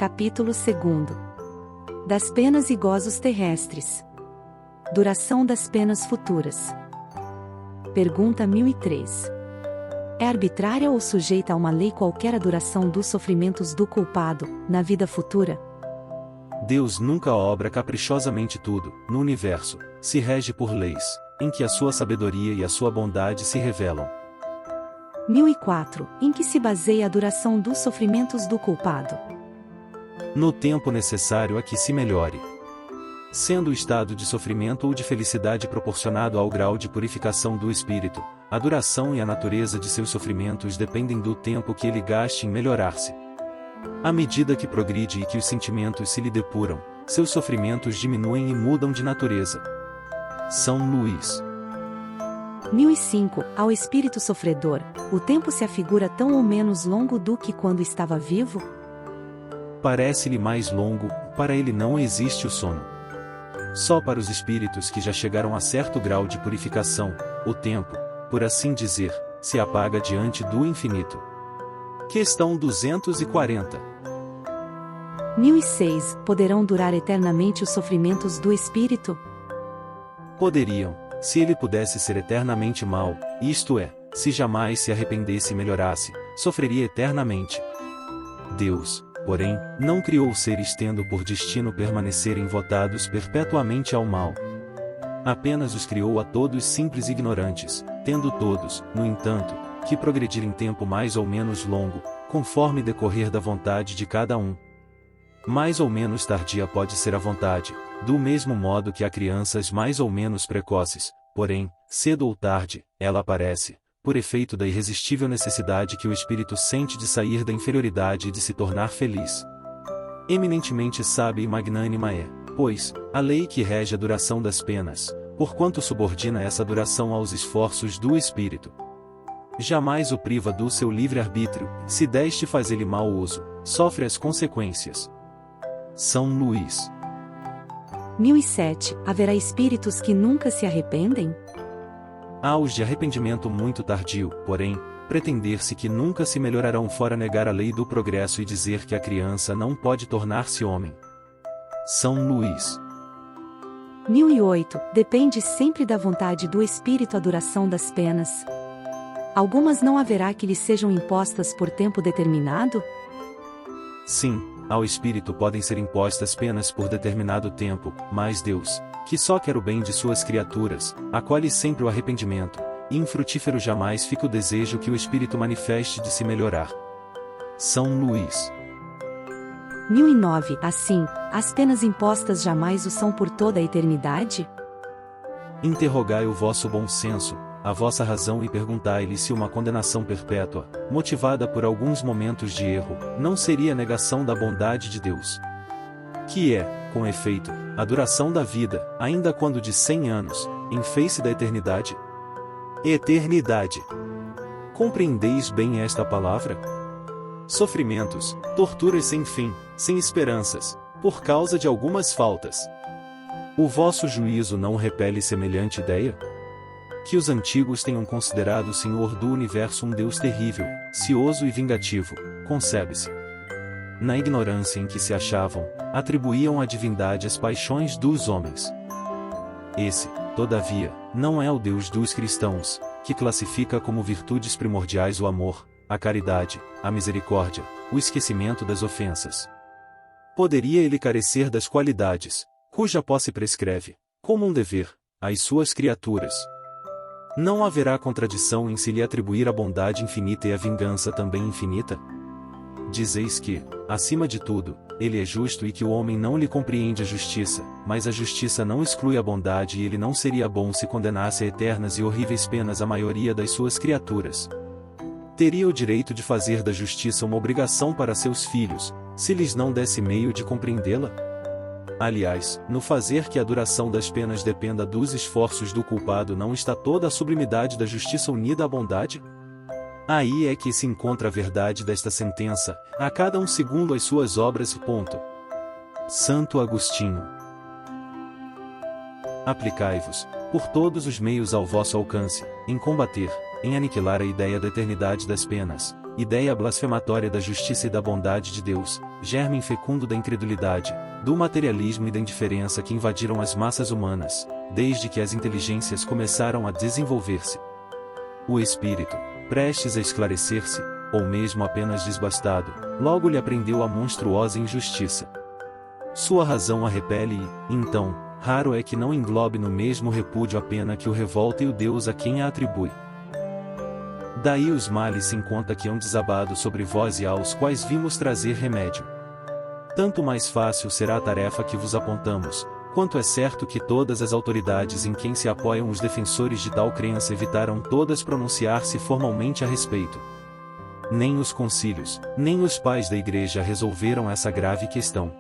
Capítulo 2. Das penas e gozos terrestres. Duração das penas futuras. Pergunta 1003. É arbitrária ou sujeita a uma lei qualquer a duração dos sofrimentos do culpado, na vida futura? Deus nunca obra caprichosamente tudo, no universo, se rege por leis, em que a sua sabedoria e a sua bondade se revelam. 1004. Em que se baseia a duração dos sofrimentos do culpado? No tempo necessário a que se melhore. Sendo o estado de sofrimento ou de felicidade proporcionado ao grau de purificação do espírito, a duração e a natureza de seus sofrimentos dependem do tempo que ele gaste em melhorar-se. À medida que progride e que os sentimentos se lhe depuram, seus sofrimentos diminuem e mudam de natureza. São Luís. 1005. Ao espírito sofredor, o tempo se afigura tão ou menos longo do que quando estava vivo? Parece-lhe mais longo, para ele não existe o sono. Só para os espíritos que já chegaram a certo grau de purificação, o tempo, por assim dizer, se apaga diante do infinito. Questão 240. 1006. Poderão durar eternamente os sofrimentos do espírito? Poderiam, se ele pudesse ser eternamente mau, isto é, se jamais se arrependesse e melhorasse, sofreria eternamente. Deus, porém, não criou seres tendo por destino permanecerem votados perpetuamente ao mal. Apenas os criou a todos simples e ignorantes, tendo todos, no entanto, que progredir em tempo mais ou menos longo, conforme decorrer da vontade de cada um. Mais ou menos tardia pode ser a vontade, do mesmo modo que há crianças mais ou menos precoces, porém, cedo ou tarde, ela aparece, por efeito da irresistível necessidade que o espírito sente de sair da inferioridade e de se tornar feliz. Eminentemente sábia e magnânima é, pois, a lei que rege a duração das penas, porquanto subordina essa duração aos esforços do espírito. Jamais o priva do seu livre-arbítrio, se deste fazer-lhe mau uso, sofre as consequências. São Luís. 1007. Haverá espíritos que nunca se arrependem? Há os de arrependimento muito tardio, porém, pretender-se que nunca se melhorarão fora negar a lei do progresso e dizer que a criança não pode tornar-se homem. São Luís. 1008. Depende sempre da vontade do espírito a duração das penas. Algumas não haverá que lhe sejam impostas por tempo determinado? Sim, ao espírito podem ser impostas penas por determinado tempo, mas Deus, que só quer o bem de suas criaturas, acolhe sempre o arrependimento, e infrutífero jamais fica o desejo que o espírito manifeste de se melhorar. São Luís. 1009. Assim, as penas impostas jamais o são por toda a eternidade? Interrogai o vosso bom senso, a vossa razão e perguntai-lhe se uma condenação perpétua, motivada por alguns momentos de erro, não seria negação da bondade de Deus. Que é, com efeito, a duração da vida, ainda quando de 100 anos, em face da eternidade? Eternidade. Compreendeis bem esta palavra? Sofrimentos, torturas sem fim, sem esperanças, por causa de algumas faltas. O vosso juízo não repele semelhante ideia? Que os antigos tenham considerado o Senhor do Universo um Deus terrível, cioso e vingativo, concebe-se. Na ignorância em que se achavam, atribuíam à divindade as paixões dos homens. Esse, todavia, não é o Deus dos cristãos, que classifica como virtudes primordiais o amor, a caridade, a misericórdia, o esquecimento das ofensas. Poderia ele carecer das qualidades, cuja posse prescreve, como um dever, às suas criaturas? Não haverá contradição em se lhe atribuir a bondade infinita e a vingança também infinita? Dizeis que, acima de tudo, ele é justo e que o homem não lhe compreende a justiça, mas a justiça não exclui a bondade e ele não seria bom se condenasse a eternas e horríveis penas a maioria das suas criaturas. Teria o direito de fazer da justiça uma obrigação para seus filhos, se lhes não desse meio de compreendê-la? Aliás, no fazer que a duração das penas dependa dos esforços do culpado não está toda a sublimidade da justiça unida à bondade? Aí é que se encontra a verdade desta sentença, a cada um segundo as suas obras. Santo Agostinho. Aplicai-vos, por todos os meios ao vosso alcance, em combater, em aniquilar a ideia da eternidade das penas, ideia blasfematória da justiça e da bondade de Deus, germe fecundo da incredulidade, do materialismo e da indiferença que invadiram as massas humanas, desde que as inteligências começaram a desenvolver-se. O espírito, prestes a esclarecer-se, ou mesmo apenas desbastado, logo lhe aprendeu a monstruosa injustiça. Sua razão a repele e, então, raro é que não englobe no mesmo repúdio a pena que o revolta e o Deus a quem a atribui. Daí os males sem conta que hão desabado sobre vós e aos quais vimos trazer remédio. Tanto mais fácil será a tarefa que vos apontamos, quanto é certo que todas as autoridades em quem se apoiam os defensores de tal crença evitaram todas pronunciar-se formalmente a respeito. Nem os concílios, nem os pais da Igreja resolveram essa grave questão.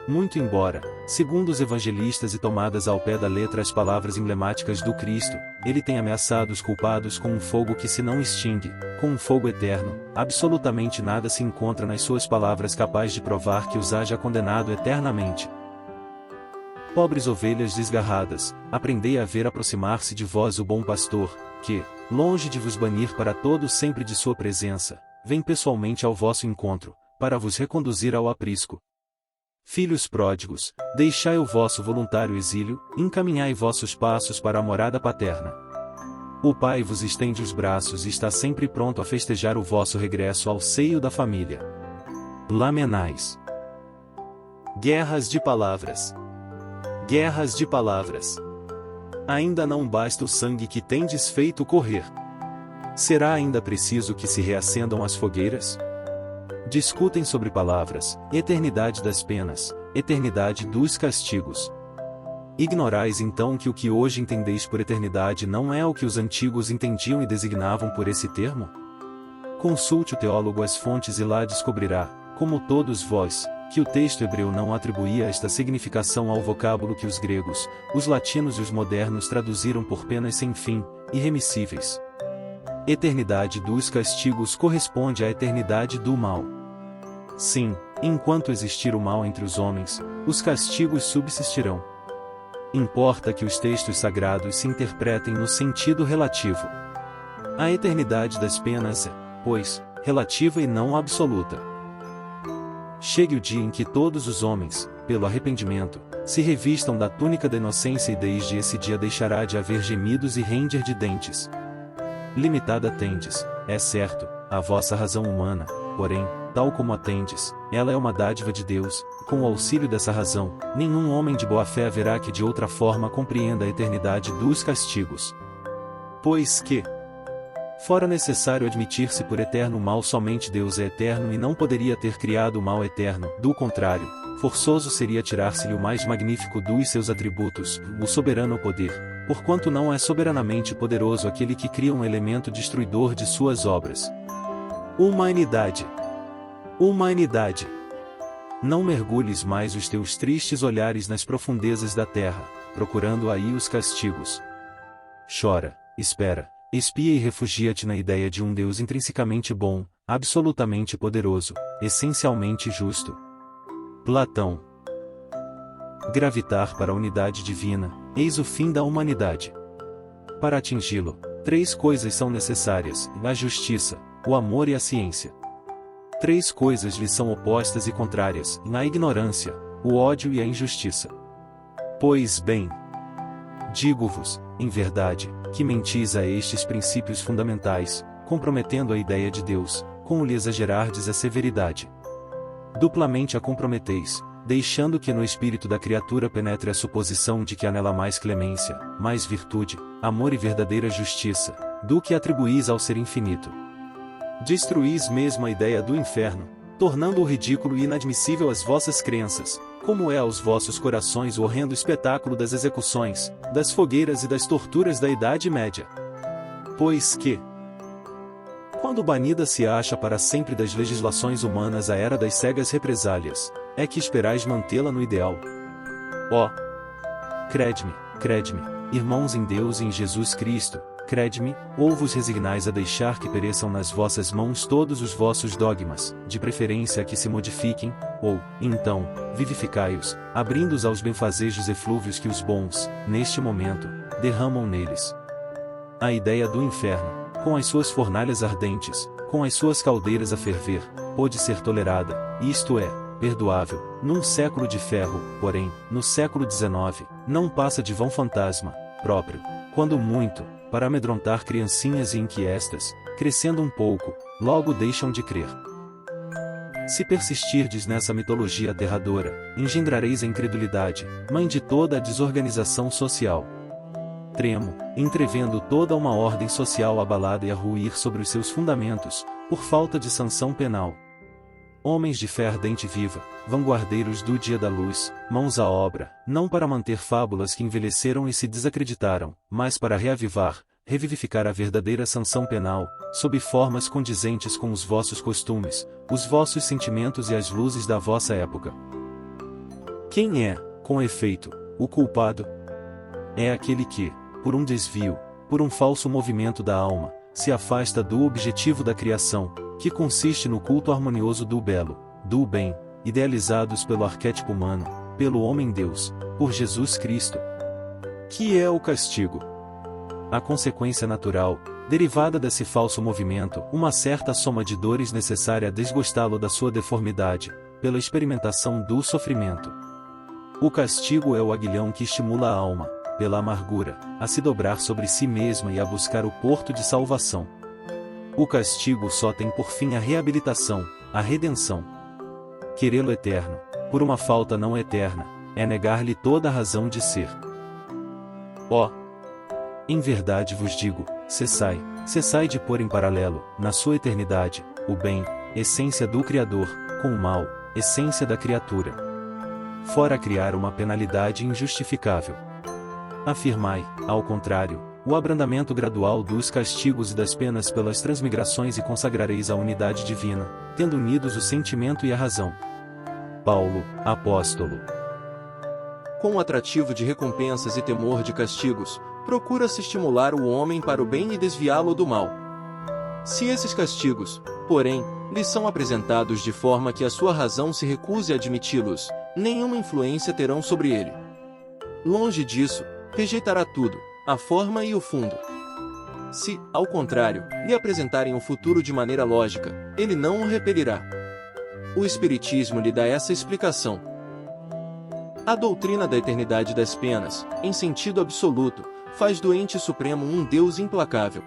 Muito embora, segundo os evangelistas e tomadas ao pé da letra as palavras emblemáticas do Cristo, ele tem ameaçado os culpados com um fogo que se não extingue, com um fogo eterno, absolutamente nada se encontra nas suas palavras capaz de provar que os haja condenado eternamente. Pobres ovelhas desgarradas, aprendei a ver aproximar-se de vós o bom pastor, que, longe de vos banir para todo sempre de sua presença, vem pessoalmente ao vosso encontro, para vos reconduzir ao aprisco. Filhos pródigos, deixai o vosso voluntário exílio, encaminhai vossos passos para a morada paterna. O Pai vos estende os braços e está sempre pronto a festejar o vosso regresso ao seio da família. Lamenais. Guerras de palavras. Guerras de palavras. Ainda não basta o sangue que tendes feito correr. Será ainda preciso que se reacendam as fogueiras? Discutem sobre palavras, eternidade das penas, eternidade dos castigos. Ignorais então que o que hoje entendeis por eternidade não é o que os antigos entendiam e designavam por esse termo? Consulte o teólogo as fontes e lá descobrirá, como todos vós, que o texto hebreu não atribuía esta significação ao vocábulo que os gregos, os latinos e os modernos traduziram por penas sem fim, irremissíveis. Eternidade dos castigos corresponde à eternidade do mal. Sim, enquanto existir o mal entre os homens, os castigos subsistirão. Importa que os textos sagrados se interpretem no sentido relativo. A eternidade das penas é, pois, relativa e não absoluta. Chegue o dia em que todos os homens, pelo arrependimento, se revistam da túnica da inocência e desde esse dia deixará de haver gemidos e ranger de dentes. Limitada tendes, é certo, a vossa razão humana, porém, tal como a tendes, ela é uma dádiva de Deus, e com o auxílio dessa razão, nenhum homem de boa fé haverá que de outra forma compreenda a eternidade dos castigos. Pois que, fora necessário admitir-se por eterno o mal, somente Deus é eterno e não poderia ter criado o mal eterno, do contrário, forçoso seria tirar-se-lhe o mais magnífico dos seus atributos, o soberano poder, porquanto não é soberanamente poderoso aquele que cria um elemento destruidor de suas obras. Humanidade. Humanidade. Não mergulhes mais os teus tristes olhares nas profundezas da terra, procurando aí os castigos. Chora, espera, espia e refugia-te na ideia de um Deus intrinsecamente bom, absolutamente poderoso, essencialmente justo. Platão. Gravitar para a unidade divina, eis o fim da humanidade. Para atingi-lo, 3 coisas são necessárias: a justiça, o amor e a ciência. 3 coisas lhe são opostas e contrárias: a ignorância, o ódio e a injustiça. Pois bem, digo-vos, em verdade, que mentis a estes princípios fundamentais, comprometendo a ideia de Deus, com o lhe exagerardes a severidade. Duplamente a comprometeis, deixando que no espírito da criatura penetre a suposição de que há nela mais clemência, mais virtude, amor e verdadeira justiça, do que atribuís ao ser infinito. Destruís mesmo a ideia do inferno, tornando-o ridículo e inadmissível às vossas crenças, como é aos vossos corações o horrendo espetáculo das execuções, das fogueiras e das torturas da Idade Média. Pois que, quando banida se acha para sempre das legislações humanas a era das cegas represálias, é que esperais mantê-la no ideal. Ó! Crede-me, irmãos em Deus e em Jesus Cristo, crede-me, ou vos resignais a deixar que pereçam nas vossas mãos todos os vossos dogmas, de preferência a que se modifiquem, ou, então, vivificai-os, abrindo-os aos benfazejos eflúvios que os bons, neste momento, derramam neles. A ideia do inferno, com as suas fornalhas ardentes, com as suas caldeiras a ferver, pôde ser tolerada, isto é, perdoável, num século de ferro, porém, no século XIX, não passa de vão fantasma, próprio, quando muito, para amedrontar criancinhas e inquiestas, crescendo um pouco, logo deixam de crer. Se persistirdes nessa mitologia aterradora, engendrareis a incredulidade, mãe de toda a desorganização social. Tremo, entrevendo toda uma ordem social abalada e a ruir sobre os seus fundamentos, por falta de sanção penal. Homens de fé ardente viva, vanguardeiros do dia da luz, mãos à obra, não para manter fábulas que envelheceram e se desacreditaram, mas para reavivar, revivificar a verdadeira sanção penal, sob formas condizentes com os vossos costumes, os vossos sentimentos e as luzes da vossa época. Quem é, com efeito, o culpado? É aquele que, por um desvio, por um falso movimento da alma, se afasta do objetivo da criação, que consiste no culto harmonioso do belo, do bem, idealizados pelo arquétipo humano, pelo homem-deus, por Jesus Cristo. Que é o castigo? A consequência natural, derivada desse falso movimento, uma certa soma de dores necessária a desgostá-lo da sua deformidade, pela experimentação do sofrimento. O castigo é o aguilhão que estimula a alma, pela amargura, a se dobrar sobre si mesma e a buscar o porto de salvação. O castigo só tem por fim a reabilitação, a redenção. Querê-lo eterno, por uma falta não eterna, é negar-lhe toda a razão de ser. Em verdade vos digo, cessai de pôr em paralelo, na sua eternidade, o bem, essência do Criador, com o mal, essência da criatura. Fora criar uma penalidade injustificável. Afirmai, ao contrário, o abrandamento gradual dos castigos e das penas pelas transmigrações e consagrareis a unidade divina, tendo unidos o sentimento e a razão. Paulo, apóstolo. Com o atrativo de recompensas e temor de castigos, procura-se estimular o homem para o bem e desviá-lo do mal. Se esses castigos, porém, lhe são apresentados de forma que a sua razão se recuse a admiti-los, nenhuma influência terão sobre ele. Longe disso, rejeitará tudo, a forma e o fundo. Se, ao contrário, lhe apresentarem o futuro de maneira lógica, ele não o repelirá. O Espiritismo lhe dá essa explicação. A doutrina da eternidade das penas, em sentido absoluto, faz do ente supremo um Deus implacável.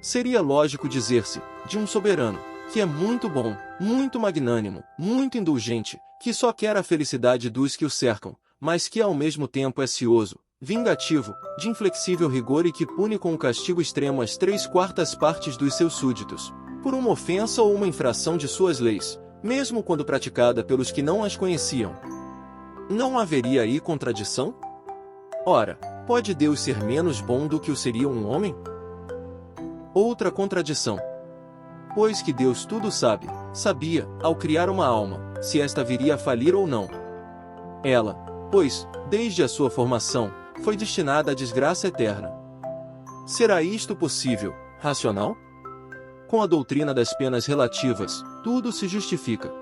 Seria lógico dizer-se, de um soberano, que é muito bom, muito magnânimo, muito indulgente, que só quer a felicidade dos que o cercam, mas que ao mesmo tempo é cioso, vingativo, de inflexível rigor e que pune com o castigo extremo as 3/4 partes dos seus súditos, por uma ofensa ou uma infração de suas leis, mesmo quando praticada pelos que não as conheciam. Não haveria aí contradição? Ora, pode Deus ser menos bom do que o seria um homem? Outra contradição. Pois que Deus tudo sabe, sabia, ao criar uma alma, se esta viria a falir ou não. Ela, pois, desde a sua formação, foi destinada à desgraça eterna. Será isto possível, racional? Com a doutrina das penas relativas, tudo se justifica.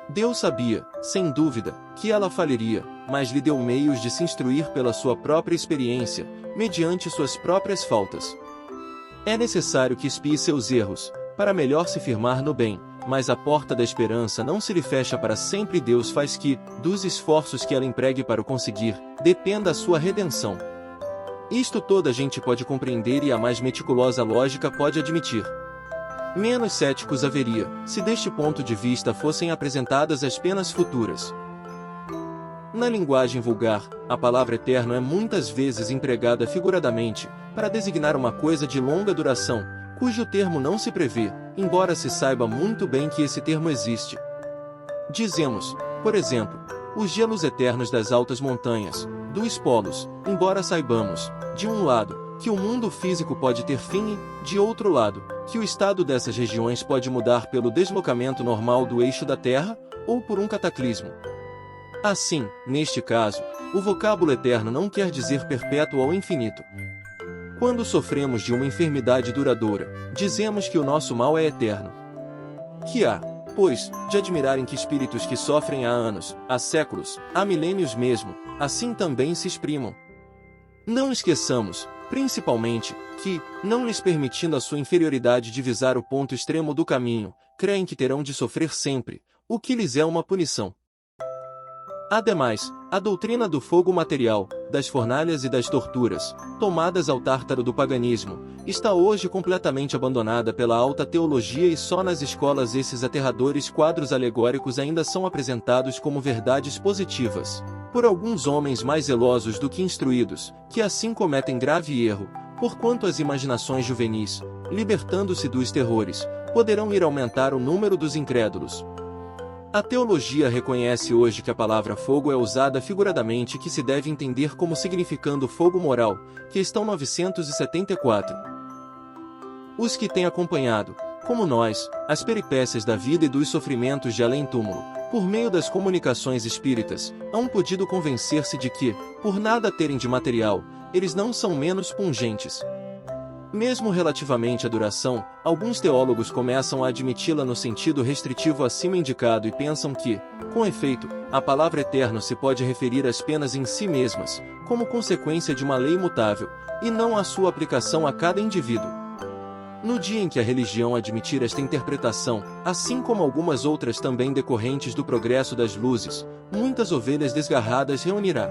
Deus sabia, sem dúvida, que ela faliria, mas lhe deu meios de se instruir pela sua própria experiência, mediante suas próprias faltas. É necessário que expie seus erros, para melhor se firmar no bem, mas a porta da esperança não se lhe fecha para sempre e Deus faz que, dos esforços que ela empregue para o conseguir, dependa a sua redenção. Isto toda a gente pode compreender e a mais meticulosa lógica pode admitir. Menos céticos haveria, se deste ponto de vista fossem apresentadas as penas futuras. Na linguagem vulgar, a palavra eterno é muitas vezes empregada figuradamente, para designar uma coisa de longa duração, cujo termo não se prevê, embora se saiba muito bem que esse termo existe. Dizemos, por exemplo, os gelos eternos das altas montanhas, dos polos, embora saibamos, de um lado, que o mundo físico pode ter fim e, de outro lado, que o estado dessas regiões pode mudar pelo deslocamento normal do eixo da Terra, ou por um cataclismo. Assim, neste caso, o vocábulo eterno não quer dizer perpétuo ou infinito. Quando sofremos de uma enfermidade duradoura, dizemos que o nosso mal é eterno. Que há, pois, de admirar em que espíritos que sofrem há anos, há séculos, há milênios mesmo, assim também se exprimam. Não esqueçamos, principalmente, que, não lhes permitindo a sua inferioridade divisar o ponto extremo do caminho, creem que terão de sofrer sempre, o que lhes é uma punição. Ademais, a doutrina do fogo material, das fornalhas e das torturas, tomadas ao tártaro do paganismo, está hoje completamente abandonada pela alta teologia e só nas escolas esses aterradores quadros alegóricos ainda são apresentados como verdades positivas, por alguns homens mais zelosos do que instruídos, que assim cometem grave erro, porquanto as imaginações juvenis, libertando-se dos terrores, poderão ir aumentar o número dos incrédulos. A teologia reconhece hoje que a palavra fogo é usada figuradamente e que se deve entender como significando fogo moral, questão 974. Os que têm acompanhado, como nós, as peripécias da vida e dos sofrimentos de além-túmulo, por meio das comunicações espíritas, hão podido convencer-se de que, por nada terem de material, eles não são menos pungentes. Mesmo relativamente à duração, alguns teólogos começam a admiti-la no sentido restritivo acima indicado e pensam que, com efeito, a palavra eterno se pode referir às penas em si mesmas, como consequência de uma lei imutável, e não à sua aplicação a cada indivíduo. No dia em que a religião admitir esta interpretação, assim como algumas outras também decorrentes do progresso das luzes, muitas ovelhas desgarradas reunirá.